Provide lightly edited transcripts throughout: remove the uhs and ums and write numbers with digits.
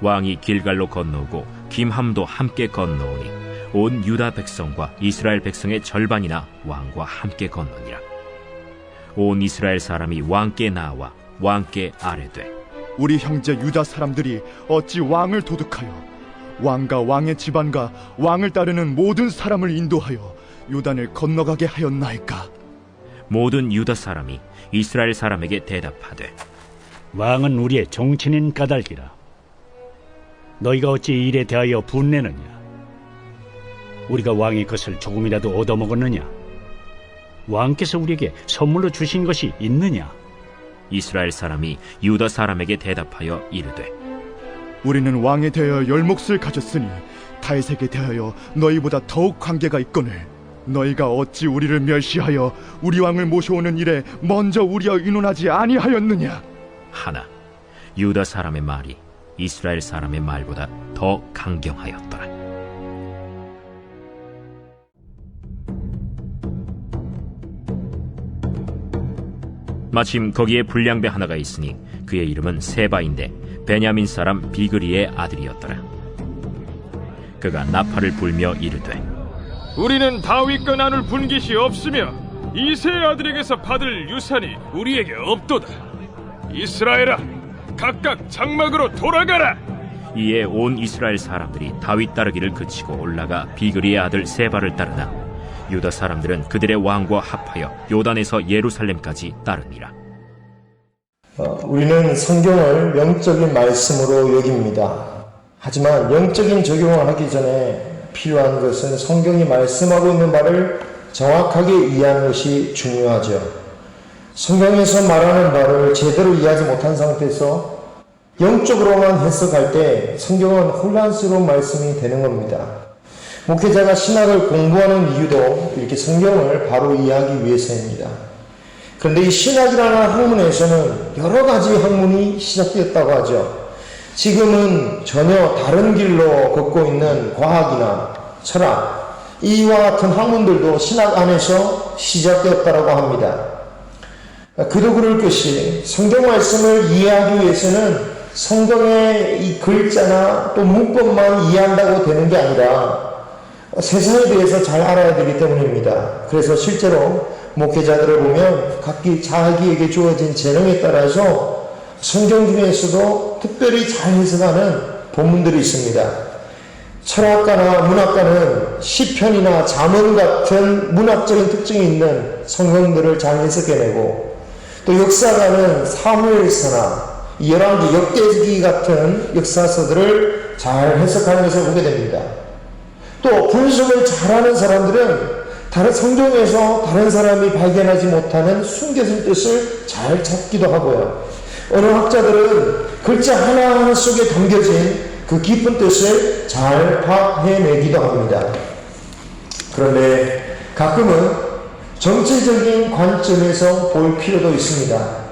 왕이 길갈로 건너오고 김함도 함께 건너오니 온 유다 백성과 이스라엘 백성의 절반이나 왕과 함께 건너니라. 온 이스라엘 사람이 왕께 나와 왕께 아뢰되, 우리 형제 유다 사람들이 어찌 왕을 도둑하여 왕과 왕의 집안과 왕을 따르는 모든 사람을 인도하여 요단을 건너가게 하였나이까? 모든 유다 사람이 이스라엘 사람에게 대답하되, 왕은 우리의 정치인 까닭이라. 너희가 어찌 이 일에 대하여 분내느냐? 우리가 왕의 것을 조금이라도 얻어먹었느냐? 왕께서 우리에게 선물로 주신 것이 있느냐? 이스라엘 사람이 유다 사람에게 대답하여 이르되, 우리는 왕에 대하여 열 몫을 가졌으니 다윗에게 대하여 너희보다 더욱 관계가 있거늘 너희가 어찌 우리를 멸시하여 우리 왕을 모셔오는 일에 먼저 우리와 의논하지 아니하였느냐? 하나 유다 사람의 말이 이스라엘 사람의 말보다 더 강경하였더라. 마침 거기에 불량배 하나가 있으니 그의 이름은 세바인데 베냐민 사람 비그리의 아들이었더라. 그가 나팔을 불며 이르되, 우리는 다윗과 나눌 분깃이 없으며 이새의 아들에게서 받을 유산이 우리에게 없도다. 이스라엘아, 각각 장막으로 돌아가라. 이에 온 이스라엘 사람들이 다윗 따르기를 그치고 올라가 비그리의 아들 세바를 따르나 유다 사람들은 그들의 왕과 합하여 요단에서 예루살렘까지 따르니라. 우리는 성경을 영적인 말씀으로 여깁니다. 하지만 영적인 적용을 하기 전에 필요한 것은 성경이 말씀하고 있는 바를 정확하게 이해하는 것이 중요하죠. 성경에서 말하는 바를 제대로 이해하지 못한 상태에서 영적으로만 해석할 때 성경은 혼란스러운 말씀이 되는 겁니다. 목회자가 신학을 공부하는 이유도 이렇게 성경을 바로 이해하기 위해서입니다. 그런데 이 신학이라는 학문에서는 여러 가지 학문이 시작되었다고 하죠. 지금은 전혀 다른 길로 걷고 있는 과학이나 철학, 이와 같은 학문들도 신학 안에서 시작되었다고 합니다. 그도 그럴 것이 성경 말씀을 이해하기 위해서는 성경의 이 글자나 또 문법만 이해한다고 되는 게 아니라 세상에 대해서 잘 알아야 되기 때문입니다. 그래서 실제로 목회자들을 보면 각기 자기에게 주어진 재능에 따라서 성경 중에서도 특별히 잘 해석하는 본문들이 있습니다. 철학가나 문학가는 시편이나 잠언 같은 문학적인 특징이 있는 성경들을 잘 해석해내고, 또 역사가는 사무엘서나 열왕기, 역대기 같은 역사서들을 잘 해석하는 것을 보게 됩니다. 또 분석을 잘하는 사람들은 다른 성경에서 다른 사람이 발견하지 못하는 숨겨진 뜻을 잘 찾기도 하고요. 언어학자들은 글자 하나하나 속에 담겨진 그 깊은 뜻을 잘 파악해내기도 합니다. 그런데 가끔은 정치적인 관점에서 볼 필요도 있습니다.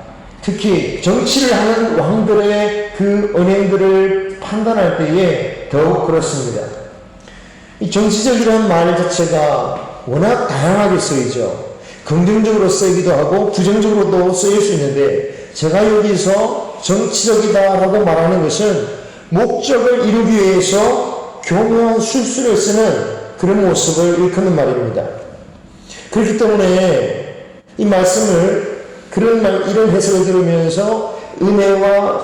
특히 정치를 하는 왕들의 그 언행들을 판단할 때에 더욱 그렇습니다. 이 정치적이라는 말 자체가 워낙 다양하게 쓰이죠. 긍정적으로 쓰이기도 하고 부정적으로도 쓰일 수 있는데, 제가 여기서 정치적이다라고 말하는 것은 목적을 이루기 위해서 교묘한 술수를 쓰는 그런 모습을 일컫는 말입니다. 그렇기 때문에 이 말씀을 이런 해석을 들으면서 은혜가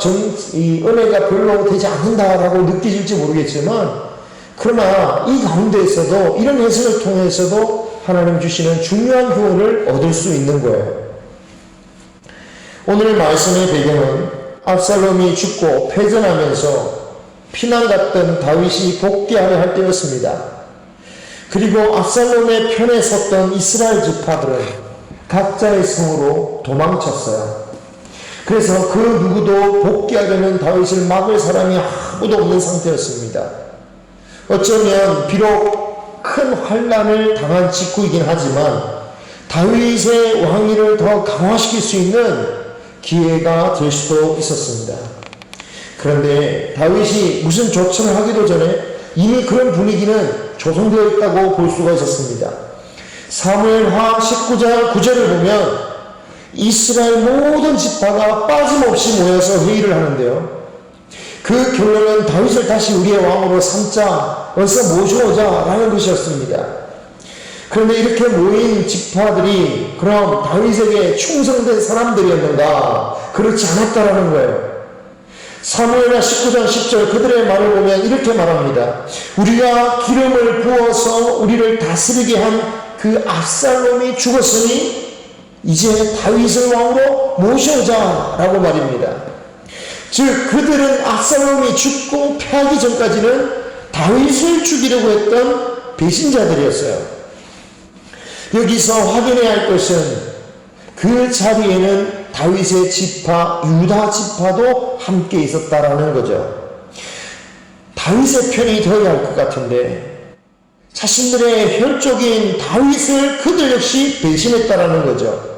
별로 되지 않는다라고 느끼실지 모르겠지만, 그러나 이 가운데에서도 이런 해석을 통해서도 하나님 주시는 중요한 교훈을 얻을 수 있는 거예요. 오늘 말씀의 배경은 압살롬이 죽고 패전하면서 피난 갔던 다윗이 복귀하려 할 때였습니다. 그리고 압살롬의 편에 섰던 이스라엘 지파들은 각자의 성으로 도망쳤어요. 그래서 그 누구도 복귀하려는 다윗을 막을 사람이 아무도 없는 상태였습니다. 어쩌면 비록 큰 환난을 당한 직후이긴 하지만 다윗의 왕위를 더 강화시킬 수 있는 기회가 될 수도 있었습니다. 그런데 다윗이 무슨 조처를 하기도 전에 이미 그런 분위기는 조성되어 있다고 볼 수가 있었습니다. 사무엘하 19장 9절을 보면 이스라엘 모든 지파가 빠짐없이 모여서 회의를 하는데요. 그 결론은 다윗을 다시 우리의 왕으로 삼자, 어서 모셔오자 라는 것이었습니다. 그런데 이렇게 모인 지파들이 그럼 다윗에게 충성된 사람들이었는가? 그렇지 않았다라는 거예요. 사무엘하 19장 10절 그들의 말을 보면 이렇게 말합니다. 우리가 기름을 부어서 우리를 다스리게 한 그 압살롬이 죽었으니 이제 다윗을 왕으로 모셔오자 라고 말입니다. 즉 그들은 압살롬이 죽고 패하기 전까지는 다윗을 죽이려고 했던 배신자들이었어요. 여기서 확인해야 할 것은 그 자리에는 다윗의 지파, 유다 지파도 함께 있었다라는 거죠. 다윗의 편이 되어야 할 것 같은데 자신들의 혈족인 다윗을 그들 역시 배신했다라는 거죠.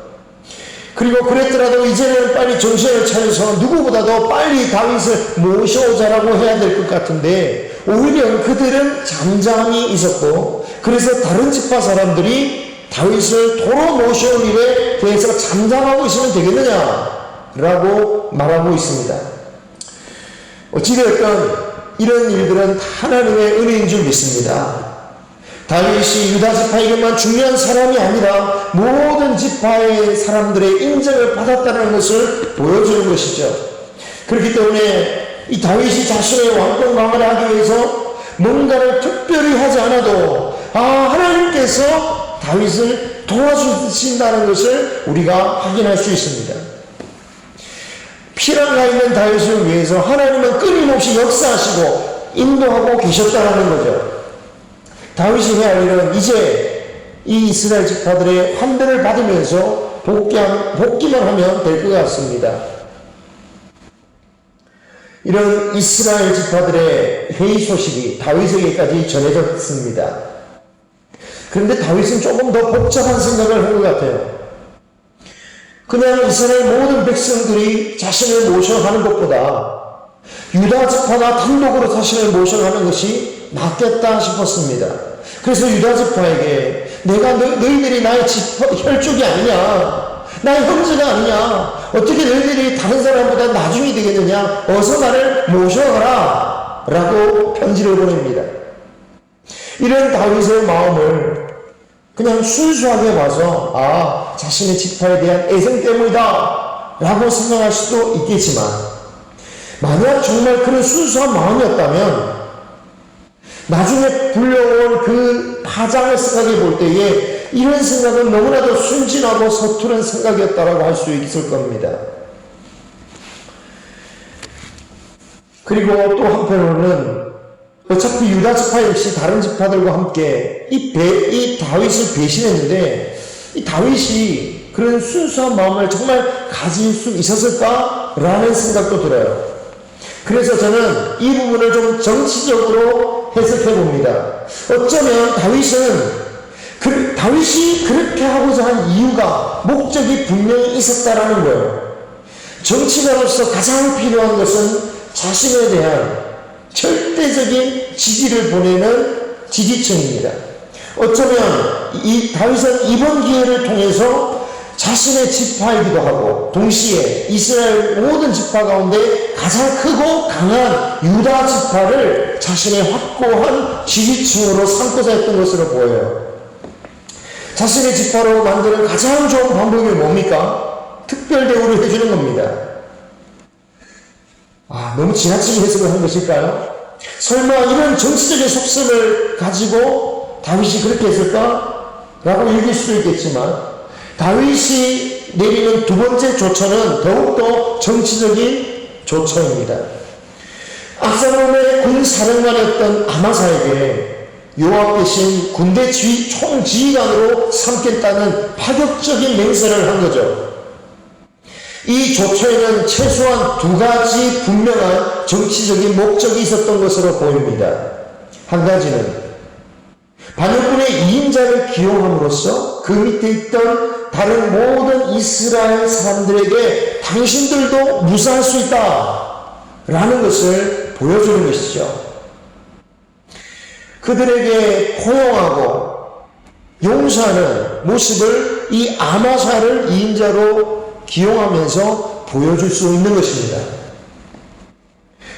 그리고 그랬더라도 이제는 빨리 정신을 차려서 누구보다도 빨리 다윗을 모셔오자라고 해야 될 것 같은데 오히려 그들은 잠잠히 있었고, 그래서 다른 지파 사람들이 다윗을 도로 모셔올 일에 대해서 잠잠하고 있으면 되겠느냐라고 말하고 있습니다. 어찌되었건 이런 일들은 하나님의 은혜인 줄 믿습니다. 다윗이 유다 지파에게만 중요한 사람이 아니라 모든 지파의 사람들의 인정을 받았다는 것을 보여주는 것이죠. 그렇기 때문에 이 다윗이 자신의 왕권 강화를 하기 위해서 뭔가를 특별히 하지 않아도 하나님께서 다윗을 도와주신다는 것을 우리가 확인할 수 있습니다. 피난가 있는 다윗을 위해서 하나님은 끊임없이 역사하시고 인도하고 계셨다는 거죠. 다윗이 해야 할 일은 이제 이 이스라엘 지파들의 환대를 받으면서 복귀만 하면 될 것 같습니다. 이런 이스라엘 지파들의 회의 소식이 다윗에게까지 전해졌습니다. 그런데 다윗은 조금 더 복잡한 생각을 한 것 같아요. 그냥 이스라엘 모든 백성들이 자신을 모셔가는 것보다 유다 지파가 단독으로 자신을 모셔가는 것이 낫겠다 싶었습니다. 그래서 유다 지파에게 내가 너희들이 나의 혈족이 아니냐, 나의 형제가 아니냐, 어떻게 너희들이 다른 사람보다 나중이 되겠느냐, 어서 나를 모셔가라 라고 편지를 보냅니다. 이런 다윗의 마음을 그냥 순수하게 봐서 자신의 지파에 대한 애정 때문이다 라고 생각할 수도 있겠지만, 만약 정말 그런 순수한 마음이었다면 나중에 불려올 그 파장을 생각해 볼 때에 이런 생각은 너무나도 순진하고 서투른 생각이었다라고 할 수 있을 겁니다. 그리고 또 한편으로는 어차피 유다 지파 역시 다른 지파들과 함께 이 다윗을 배신했는데, 이 다윗이 그런 순수한 마음을 정말 가질 수 있었을까라는 생각도 들어요. 그래서 저는 이 부분을 좀 정치적으로 해석해 봅니다. 어쩌면 다윗이 그렇게 하고자 한 이유가, 목적이 분명히 있었다라는 거예요. 정치가로서 가장 필요한 것은 자신에 대한 절대적인 지지를 보내는 지지층입니다. 어쩌면 이 다윗은 이번 기회를 통해서 자신의 지파이기도 하고 동시에 이스라엘 모든 지파 가운데 가장 크고 강한 유다 지파를 자신의 확고한 지지층으로 삼고자 했던 것으로 보여요. 자신의 지파로 만드는 가장 좋은 방법이 뭡니까? 특별 대우를 해주는 겁니다. 너무 지나치게 해석을 한 것일까요? 설마 이런 정치적인 속성을 가지고 다윗이 그렇게 했을까? 라고 얘기할 수도 있겠지만, 다윗이 내리는 두 번째 조처는 더욱더 정치적인 조처입니다. 압살롬의 군사령관이었던 아마사에게 요압 대신 군대 총지휘관으로 삼겠다는 파격적인 맹세를 한 거죠. 이 조처에는 최소한 두 가지 분명한 정치적인 목적이 있었던 것으로 보입니다. 한 가지는 반역군의 2인자를 기용함으로써 그 밑에 있던 다른 모든 이스라엘 사람들에게 당신들도 무사할 수 있다 라는 것을 보여주는 것이죠. 그들에게 포용하고 용서하는 모습을 이 아마사를 2인자로 기용하면서 보여줄 수 있는 것입니다.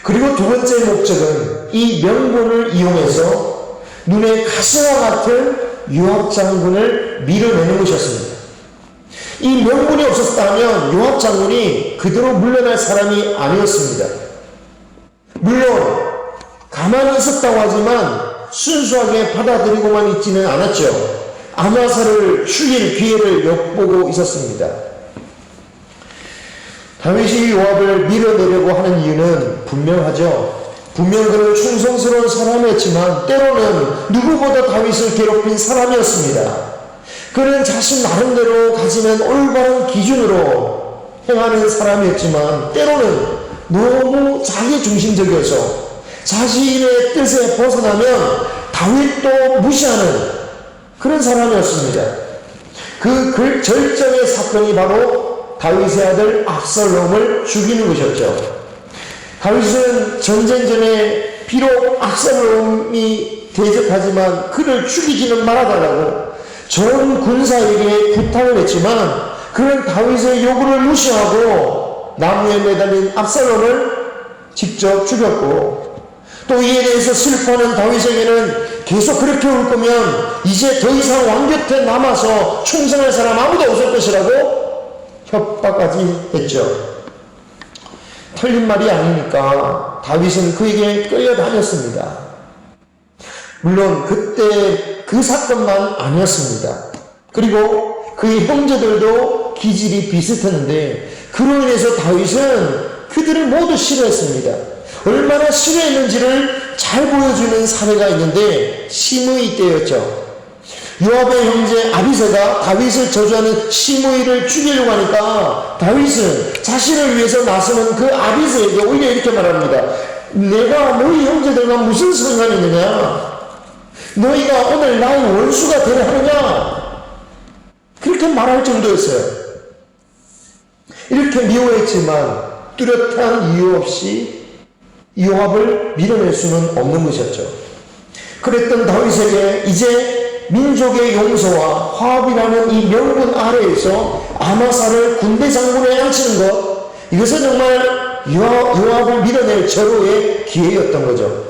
그리고 두 번째 목적은 이 명분을 이용해서 눈에 가시와 같은 요압 장군을 밀어내는 것이었습니다. 이 명분이 없었다면 요압 장군이 그대로 물러날 사람이 아니었습니다. 물론 가만히 있었다고 하지만 순수하게 받아들이고만 있지는 않았죠. 아마사를 죽일 기회를 엿보고 있었습니다. 다윗이 요압을 밀어내려고 하는 이유는 분명하죠. 분명 그는 충성스러운 사람이었지만 때로는 누구보다 다윗을 괴롭힌 사람이었습니다. 그는 자신 나름대로 가지는 올바른 기준으로 행하는 사람이었지만 때로는 너무 자기중심적이어서 자신의 뜻에 벗어나면 다윗도 무시하는 그런 사람이었습니다. 그 절정의 사건이 바로 다윗의 아들 압살롬을 죽이는 것이었죠. 다윗은 전쟁 전에 비록 압살롬이 대적하지만 그를 죽이지는 말아달라고 전 군사에게 부탁을 했지만, 그는 다윗의 요구를 무시하고 나무에 매달린 압살롬을 직접 죽였고, 또 이에 대해서 슬퍼하는 다윗에게는 계속 그렇게 올 거면 이제 더 이상 왕 곁에 남아서 충성할 사람 아무도 없을 것이라고 협박까지 했죠. 틀린 말이 아니니까 다윗은 그에게 끌려다녔습니다. 물론 그때 그 사건만 아니었습니다. 그리고 그의 형제들도 기질이 비슷했는데 그로 인해서 다윗은 그들을 모두 싫어했습니다. 얼마나 싫어했는지를 잘 보여주는 사례가 있는데 시므이 때였죠. 요압의 형제 아비새가 다윗을 저주하는 시므이를 죽이려고 하니까 다윗은 자신을 위해서 나서는 그 아비새에게 오히려 이렇게 말합니다. 내가 너희 형제들과 무슨 상관이 있느냐? 너희가 오늘 나의 원수가 되려 하느냐? 그렇게 말할 정도였어요. 이렇게 미워했지만 뚜렷한 이유 없이 요압을 밀어낼 수는 없는 것이었죠. 그랬던 다윗에게 이제 민족의 용서와 화합이라는 이 명분 아래에서 아마사를 군대 장군에 앉히는 것, 이것은 정말 요압을 밀어낼 절호의 기회였던 거죠.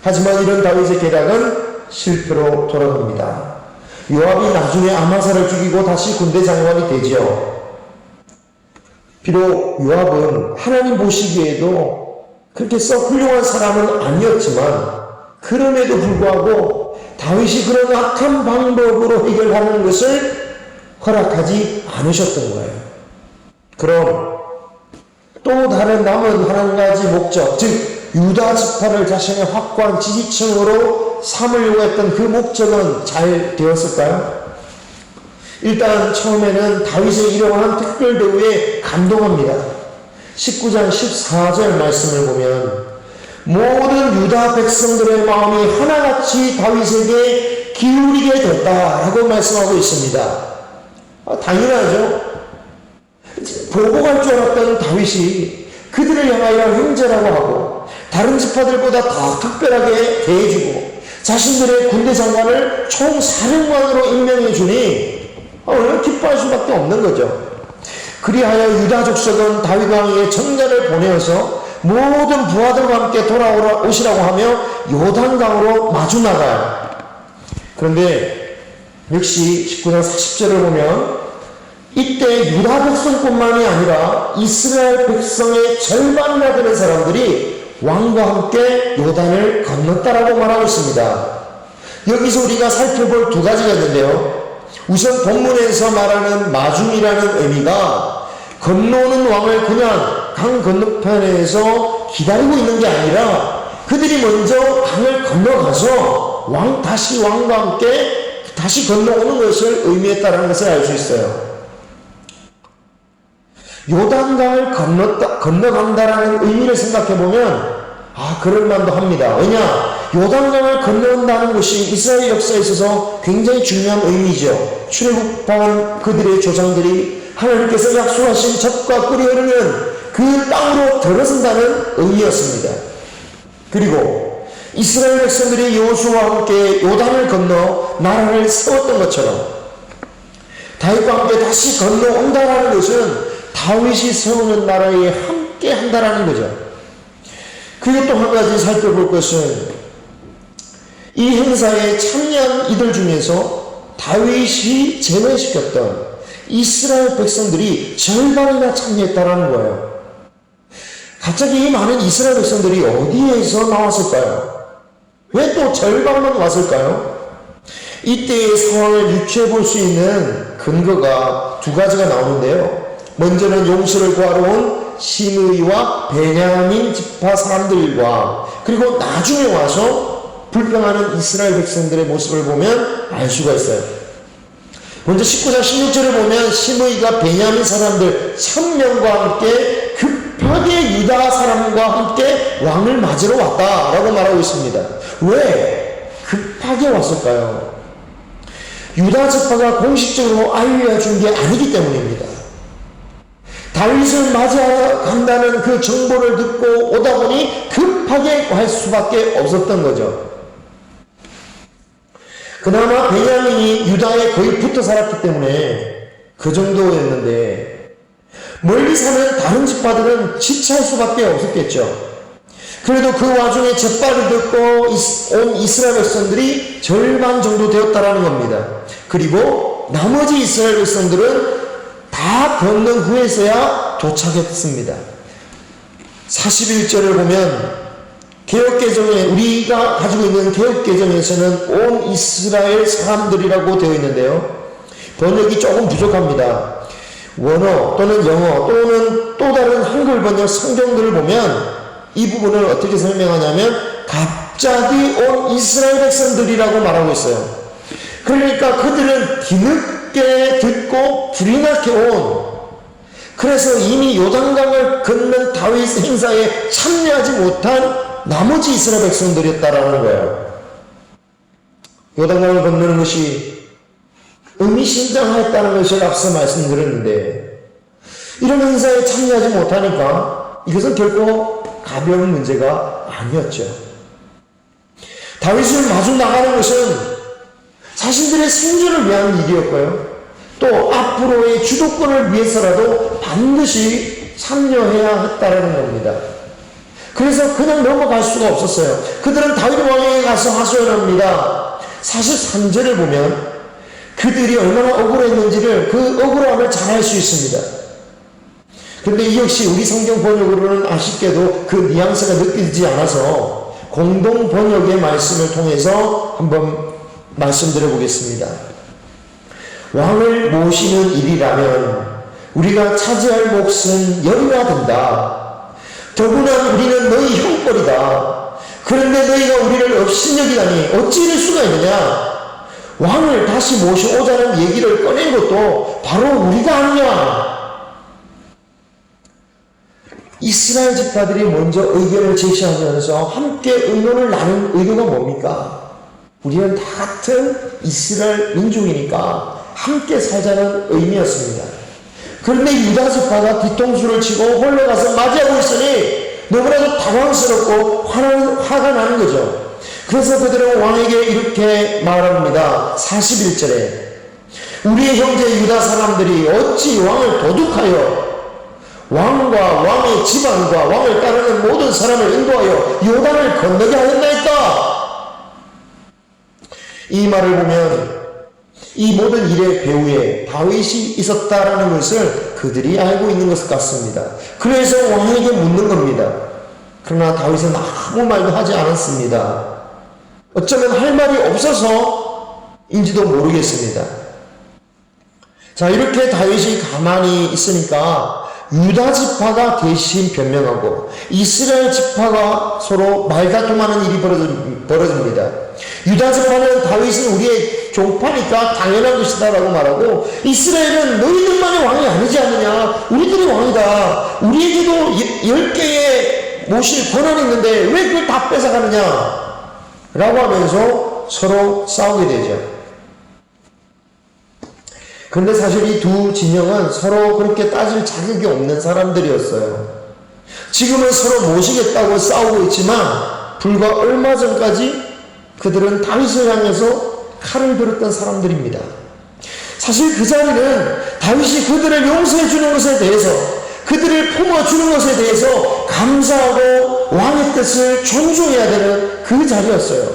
하지만 이런 다윗의 계략은 실패로 돌아갑니다. 요압이 나중에 아마사를 죽이고 다시 군대 장관이 되지요. 비록 요압은 하나님 보시기에도 그렇게 썩 훌륭한 사람은 아니었지만 그럼에도 불구하고 다윗이 그런 악한 방법으로 해결하는 것을 허락하지 않으셨던 거예요. 그럼 또 다른 남은 한 가지 목적, 즉 유다 지파를 자신의 확고한 지지층으로 삼으려고 했던 그 목적은 잘 되었을까요? 일단 처음에는 다윗의 이러한 특별 대우에 감동합니다. 19장 14절 말씀을 보면 모든 유다 백성들의 마음이 하나같이 다윗에게 기울이게 됐다라고 말씀하고 있습니다. 당연하죠. 보고 갈 줄 알았던 다윗이 그들을 향하여 형제라고 하고 다른 지파들보다 더 특별하게 대해주고 자신들의 군대 장관을 총사령관으로 임명해 주니 얼마나 기뻐할 수밖에 없는 거죠. 그리하여 유다 족속은 다윗 왕에게 청년을 보내어서 모든 부하들과 함께 돌아오시라고 하며 요단강으로 마주 나가요. 그런데 역시 19장 40절을 보면 이때 유다 백성뿐만이 아니라 이스라엘 백성의 절반이나 되는 사람들이 왕과 함께 요단을 건넜다라고 말하고 있습니다. 여기서 우리가 살펴볼 두 가지가 있는데요. 우선 본문에서 말하는 마중이라는 의미가 건너오는 왕을 그냥 강 건너편에서 기다리고 있는 게 아니라 그들이 먼저 강을 건너가서 다시 왕과 함께 다시 건너오는 것을 의미했다는 것을 알 수 있어요. 요단강을 건너간다라는 의미를 생각해보면 그럴만도 합니다. 왜냐? 요단강을 건너온다는 것이 이스라엘 역사에 있어서 굉장히 중요한 의미죠. 출애굽한 그들의 조상들이 하나님께서 약속하신 젖과 꿀이 흐르는 그 땅으로 들어선다는 의미였습니다. 그리고 이스라엘 백성들이 여호수아와 함께 요단을 건너 나라를 세웠던 것처럼 다윗과 함께 다시 건너온다라는 것은 다윗이 세우는 나라에 함께 한다라는 거죠. 그리고 또 한 가지 살펴볼 것은 이 행사에 참여한 이들 중에서 다윗이 제외시켰던 이스라엘 백성들이 절반이나 참여했다라는 거예요. 갑자기 이 많은 이스라엘 백성들이 어디에서 나왔을까요? 왜 또 절반만 왔을까요? 이때의 상황을 유추해 볼 수 있는 근거가 두 가지가 나오는데요. 먼저는 용서를 구하러 온 시므이와 베냐민 지파 사람들과 그리고 나중에 와서 불평하는 이스라엘 백성들의 모습을 보면 알 수가 있어요. 먼저 19장 16절을 보면 시므이가 베냐민 사람들 1000명과 함께 급하게 유다 사람과 함께 왕을 맞으러 왔다라고 말하고 있습니다. 왜 급하게 왔을까요? 유다 지파가 공식적으로 알려준 게 아니기 때문입니다. 다윗을 맞이한다는 그 정보를 듣고 오다 보니 급하게 갈 수밖에 없었던 거죠. 그나마 베냐민이 유다에 거의 붙어 살았기 때문에 그 정도였는데 멀리 사는 다른 지파들은 지체할 수밖에 없었겠죠. 그래도 그 와중에 잿발을 듣고 온 이스라엘 백성들이 절반 정도 되었다라는 겁니다. 그리고 나머지 이스라엘 백성들은 다 건넌 후에서야 도착했습니다. 41절을 보면 개역개정에 우리가 가지고 있는 개역개정에서는 온 이스라엘 사람들이라고 되어 있는데요. 번역이 조금 부족합니다. 원어 또는 영어 또는 또 다른 한글 번역 성경들을 보면 이 부분을 어떻게 설명하냐면 갑자기 온 이스라엘 백성들이라고 말하고 있어요. 그러니까 그들은 뒤늦게 듣고 불이 나게 온, 그래서 이미 요단강을 건넌 다윗 행사에 참여하지 못한 나머지 이스라엘 백성들이었다라는 거예요. 요단강을 건너는 것이 의미심장하였다는 것을 앞서 말씀드렸는데 이런 행사에 참여하지 못하니까 이것은 결코 가벼운 문제가 아니었죠. 다윗을 마주 나가는 것은 자신들의 생존을 위한 일이었고요. 또 앞으로의 주도권을 위해서라도 반드시 참여해야 했다는 겁니다. 그래서 그냥 넘어갈 수가 없었어요. 그들은 다윗 왕에게 가서 하소연합니다. 사실 3절을 보면 그들이 얼마나 억울했는지를 그 억울함을 잘 알 수 있습니다. 그런데 이 역시 우리 성경 번역으로는 아쉽게도 그 뉘앙스가 느껴지지 않아서 공동 번역의 말씀을 통해서 한번 말씀드려 보겠습니다. 왕을 모시는 일이라면 우리가 차지할 몫은 열이나 된다. 더구나 우리는 너희 형벌이다. 그런데 너희가 우리를 업신여기다니 어찌 이럴 수가 있느냐. 왕을 다시 모셔오자는 얘기를 꺼낸 것도 바로 우리가 아니냐. 이스라엘 지파들이 먼저 의견을 제시하면서 함께 의논을 나눈 의도가 뭡니까? 우리는 다 같은 이스라엘 민족이니까 함께 살자는 의미였습니다. 그런데 유다 지파가 뒤통수를 치고 홀로 가서 맞이하고 있으니 너무나도 당황스럽고 화가 나는 거죠. 그래서 그들은 왕에게 이렇게 말합니다. 41절에 우리의 형제 유다 사람들이 어찌 왕을 도둑하여 왕과 왕의 집안과 왕을 따르는 모든 사람을 인도하여 요단을 건너게 하였나이까. 이 말을 보면 이 모든 일의 배후에 다윗이 있었다라는 것을 그들이 알고 있는 것 같습니다. 그래서 왕에게 묻는 겁니다. 그러나 다윗은 아무 말도 하지 않았습니다. 어쩌면 할 말이 없어서인지도 모르겠습니다. 자, 이렇게 다윗이 가만히 있으니까 유다 지파가 대신 변명하고 이스라엘 지파가 서로 말다툼하는 일이 벌어집니다. 유다 지파는 다윗은 우리의 종파니까 당연한 것이다 라고 말하고, 이스라엘은 너희들만의 왕이 아니지 않느냐, 우리들이 왕이다, 우리에게도 10개의 모실 권한이 있는데 왜 그걸 다 뺏어가느냐 라고 하면서 서로 싸우게 되죠. 그런데 사실 이 두 진영은 서로 그렇게 따질 자격이 없는 사람들이었어요. 지금은 서로 모시겠다고 싸우고 있지만 불과 얼마 전까지 그들은 다윗을 향해서 칼을 들었던 사람들입니다. 사실 그 자리는 다윗이 그들을 용서해 주는 것에 대해서, 그들을 품어주는 것에 대해서 감사하고 왕의 뜻을 존중해야 되는 그 자리였어요.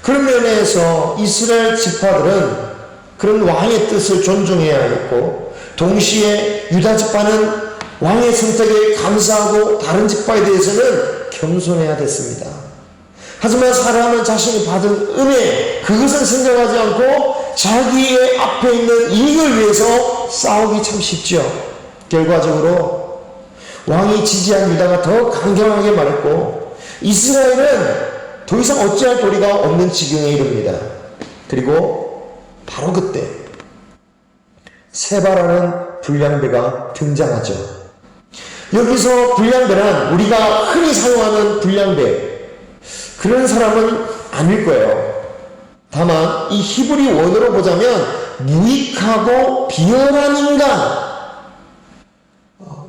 그런 면에서 이스라엘 지파들은 그런 왕의 뜻을 존중해야 했고, 동시에 유다 지파는 왕의 선택에 감사하고 다른 지파에 대해서는 겸손해야 됐습니다. 하지만 사람은 자신이 받은 은혜, 그것을 생각하지 않고 자기의 앞에 있는 이익을 위해서 싸우기 참 쉽죠. 결과적으로 왕이 지지한 유다가 더 강경하게 말했고, 이스라엘은 더 이상 어찌할 도리가 없는 지경에 이릅니다. 그리고 바로 그때 세바라는 불량배가 등장하죠. 여기서 불량배란 우리가 흔히 사용하는 불량배, 그런 사람은 아닐 거예요. 다만 이 히브리 원어로 보자면 무익하고 비열한 인간,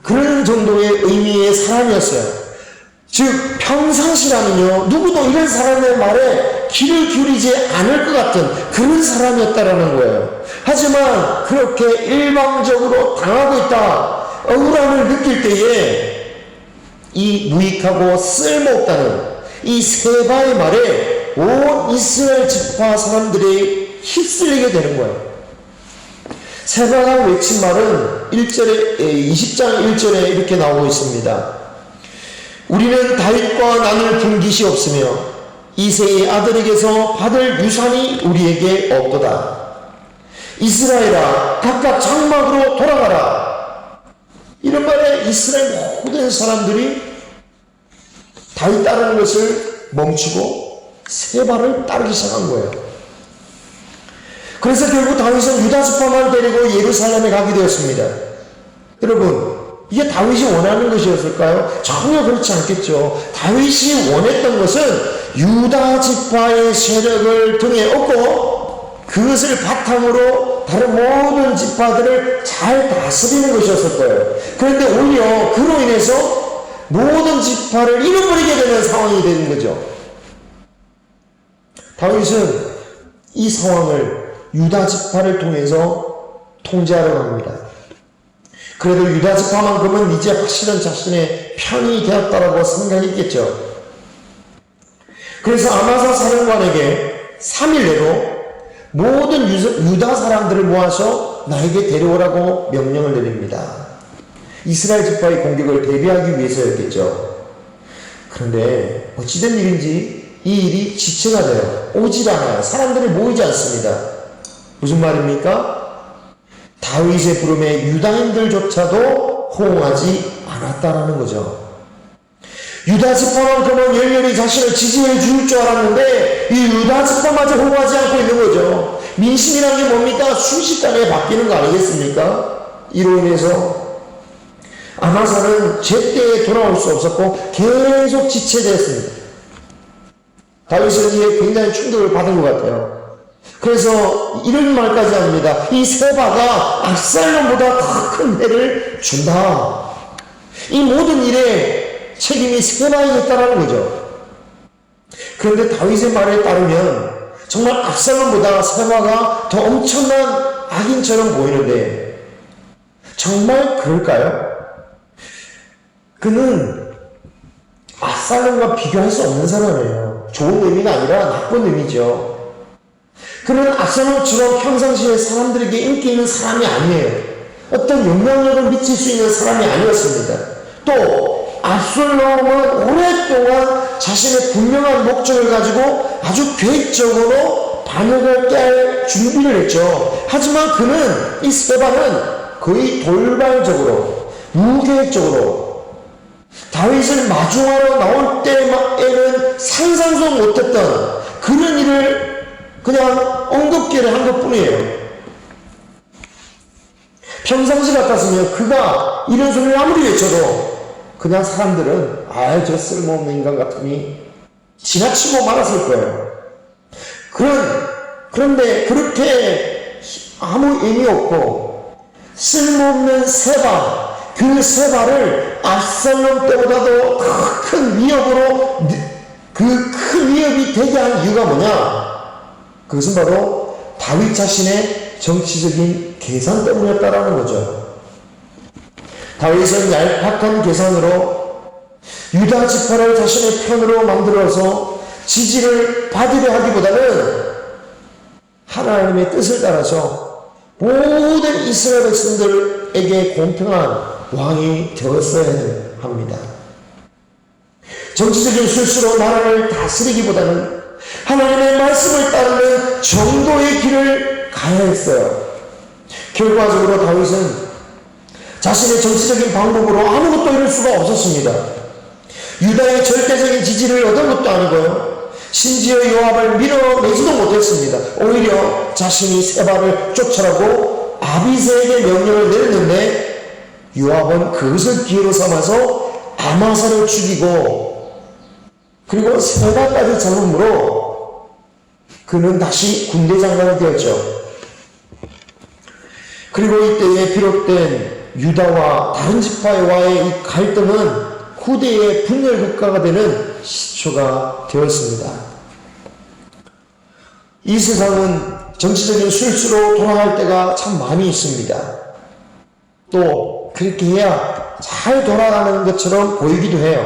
그런 정도의 의미의 사람이었어요. 즉 평상시라면요 누구도 이런 사람의 말에 귀를 기울이지 않을 것 같은 그런 사람이었다라는 거예요. 하지만 그렇게 일방적으로 당하고 있다, 억울함을 느낄 때에 이 무익하고 쓸모없다는 이 세바의 말에 온 이스라엘 지파 사람들이 휩쓸리게 되는 거예요. 세바가 외친 말은 20장 1절에 이렇게 나오고 있습니다. 우리는 다윗과 나눌 분깃이 없으며 이새의 아들에게서 받을 유산이 우리에게 없도다. 이스라엘아, 각각 장막으로 돌아가라. 이런 말에 이스라엘 모든 사람들이 다윗 따르는 것을 멈추고 세바를 따르기 시작한 거예요. 그래서 결국 다윗은 유다 지파만 데리고 예루살렘에 가게 되었습니다. 여러분, 이게 다윗이 원하는 것이었을까요? 전혀 그렇지 않겠죠. 다윗이 원했던 것은 유다 지파의 세력을 등에 업고 그것을 바탕으로 다른 모든 지파들을 잘 다스리는 것이었을 거예요. 그런데 오히려 그로 인해서 모든 지파를 잃어버리게 되는 상황이 되는 거죠. 다윗은 이 상황을 유다 지파를 통해서 통제하려 합니다. 그래도 유다 지파만큼은 이제 확실한 자신의 편이 되었다라고 생각했겠죠. 그래서 아마사 사령관에게 3일 내로 모든 유다 사람들을 모아서 나에게 데려오라고 명령을 내립니다. 이스라엘 지파의 공격을 대비하기 위해서였겠죠. 그런데 어찌된 일인지 이 일이 지체가 돼요. 오질 않아요. 사람들이 모이지 않습니다. 무슨 말입니까? 다윗의 부름에 유다인들조차도 호응하지 않았다라는 거죠. 유다 지파만큼은 열렬히 자신을 지지해 줄 줄 알았는데 이 유다 지파마저 호응하지 않고 있는 거죠. 민심이란 게 뭡니까? 순식간에 바뀌는 거 아니겠습니까? 이로 인해서 아마사는 제때에 돌아올 수 없었고 계속 지체되었습니다. 다윗은 이에 굉장히 충격을 받은 것 같아요. 그래서 이런 말까지 합니다. 이 세바가 압살롬보다 더 큰 해를 준다. 이 모든 일에 책임이 세바에 있다는 거죠. 그런데 다윗의 말에 따르면 정말 압살롬보다 세바가 더 엄청난 악인처럼 보이는데 정말 그럴까요? 그는 압살롬과 비교할 수 없는 사람이에요. 좋은 의미가 아니라 나쁜 의미죠. 그는 압살롬처럼 평상시에 사람들에게 인기 있는 사람이 아니에요. 어떤 영향력을 미칠 수 있는 사람이 아니었습니다. 또 압살롬은 오랫동안 자신의 분명한 목적을 가지고 아주 계획적으로 반역을 깨할 준비를 했죠. 하지만 그는, 이 세바는 거의 돌발적으로 무계획적으로 다윗을 마중하러 나올 때에는 상상도 못했던 그런 일을 그냥 언급기를 한 것뿐이에요. 평상시 같았으면 그가 이런 소리를 아무리 외쳐도 그냥 사람들은 저 쓸모없는 인간 같으니 지나치고 말았을 거예요. 그런데 그렇게 아무 의미 없고 쓸모없는 세바, 그 세바를 압살롬 때보다도 더 큰 위협으로, 그 큰 위협이 되게 한 이유가 뭐냐? 그것은 바로 다윗 자신의 정치적인 계산 때문이었다라는 거죠. 다윗은 얄팍한 계산으로 유다 지파를 자신의 편으로 만들어서 지지를 받으려 하기보다는 하나님의 뜻을 따라서 모든 이스라엘 백성들에게 공평한 왕이 되었어야 합니다. 정치적인 술수로 나라를 다스리기보다는 하나님의 말씀을 따르는 정도의 길을 가야 했어요. 결과적으로 다윗은 자신의 정치적인 방법으로 아무것도 이룰 수가 없었습니다. 유다의 절대적인 지지를 얻은 것도 아니고요. 심지어 요압을 밀어내지도 못했습니다. 오히려 자신이 세바를 쫓아라고 아비새에게 명령을 내렸는데 요압은 그것을 기회로 삼아서 아마사를 죽이고 그리고 세바까지 잡음으로 그는 다시 군대 장관이 되었죠. 그리고 이때에 비롯된 유다와 다른 지파와의 이 갈등은 후대의 분열 국가가 되는 시초가 되었습니다. 이 세상은 정치적인 술수로 돌아갈 때가 참 많이 있습니다. 또 그렇게 해야 잘 돌아가는 것처럼 보이기도 해요.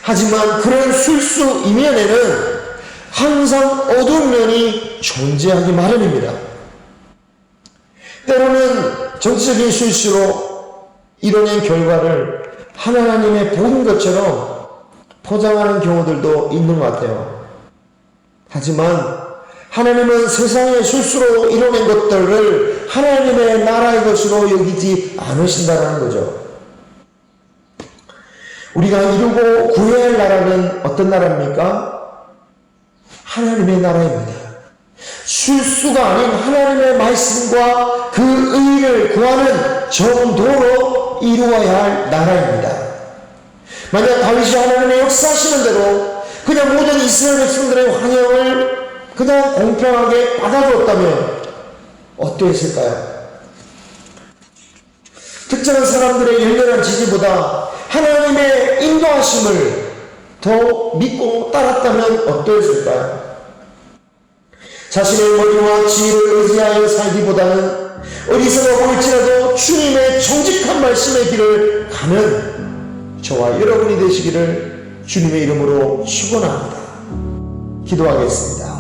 하지만 그런 술수 이면에는 항상 어두운 면이 존재하기 마련입니다. 때로는 정치적인 술수로 이뤄낸 결과를 하나님의 복인 것처럼 포장하는 경우들도 있는 것 같아요. 하지만 하나님은 세상의 술수로 이뤄낸 것들을 하나님의 나라의 것으로 여기지 않으신다는 거죠. 우리가 이루고 구해야 할 나라는 어떤 나라입니까? 하나님의 나라입니다. 술수가 아닌 하나님의 말씀과 그 의를 구하는 정도로 이루어야 할 나라입니다. 만약 다윗이 하나님의 역사하시는 대로 그냥 모든 이스라엘 백성들의 환영을 그냥 공평하게 받아주었다면 어떠했을까요? 특정한 사람들의 열렬한 지지보다 하나님의 인도하심을 더 믿고 따랐다면 어떠했을까요? 자신의 머리와 지혜를 의지하여 살기보다는 어리석어 보일지라도 주님의 정직한 말씀의 길을 가는 저와 여러분이 되시기를 주님의 이름으로 축원합니다. 기도하겠습니다.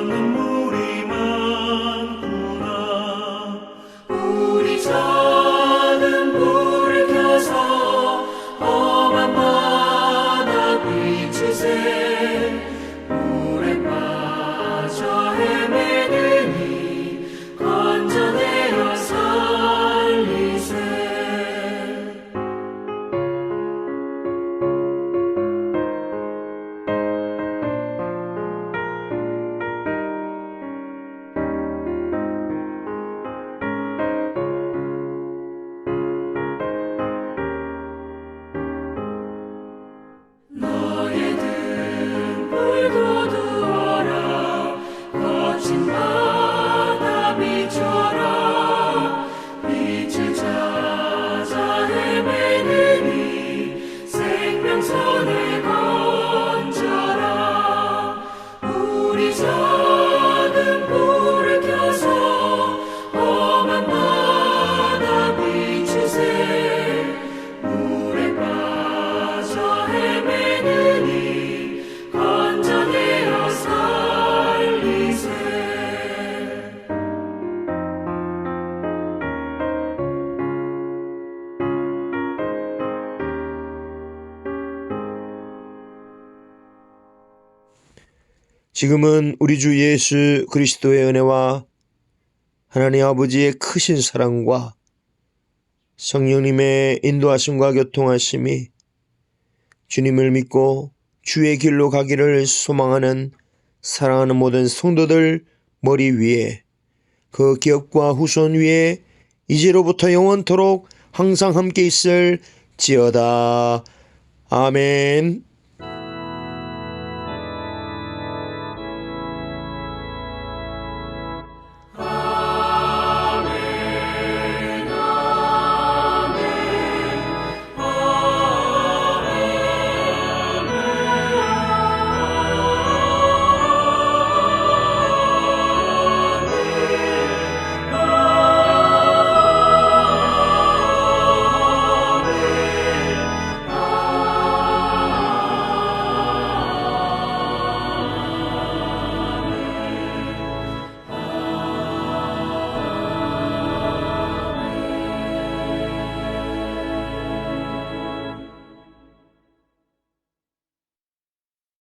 눈물이 많구나. 우리 작은 불을 켜서 험한 바다 비추세. 물에 빠져 헤매느니 건져내어 살리세. 너의 등불도 두어라. 거친 바다 비춰라. 빛을 찾아 헤매느니 생명선을 건져라. 우리 작은 불을 켜서 험한 바다 비추세. 물에 빠져 헤매느니 건져내어 살리세. 지금은 우리 주 예수 그리스도의 은혜와 하나님 아버지의 크신 사랑과 성령님의 인도하심과 교통하심이 주님을 믿고 주의 길로 가기를 소망하는 사랑하는 모든 성도들 머리 위에, 그 기업과 후손 위에 이제로부터 영원토록 항상 함께 있을지어다. 아멘.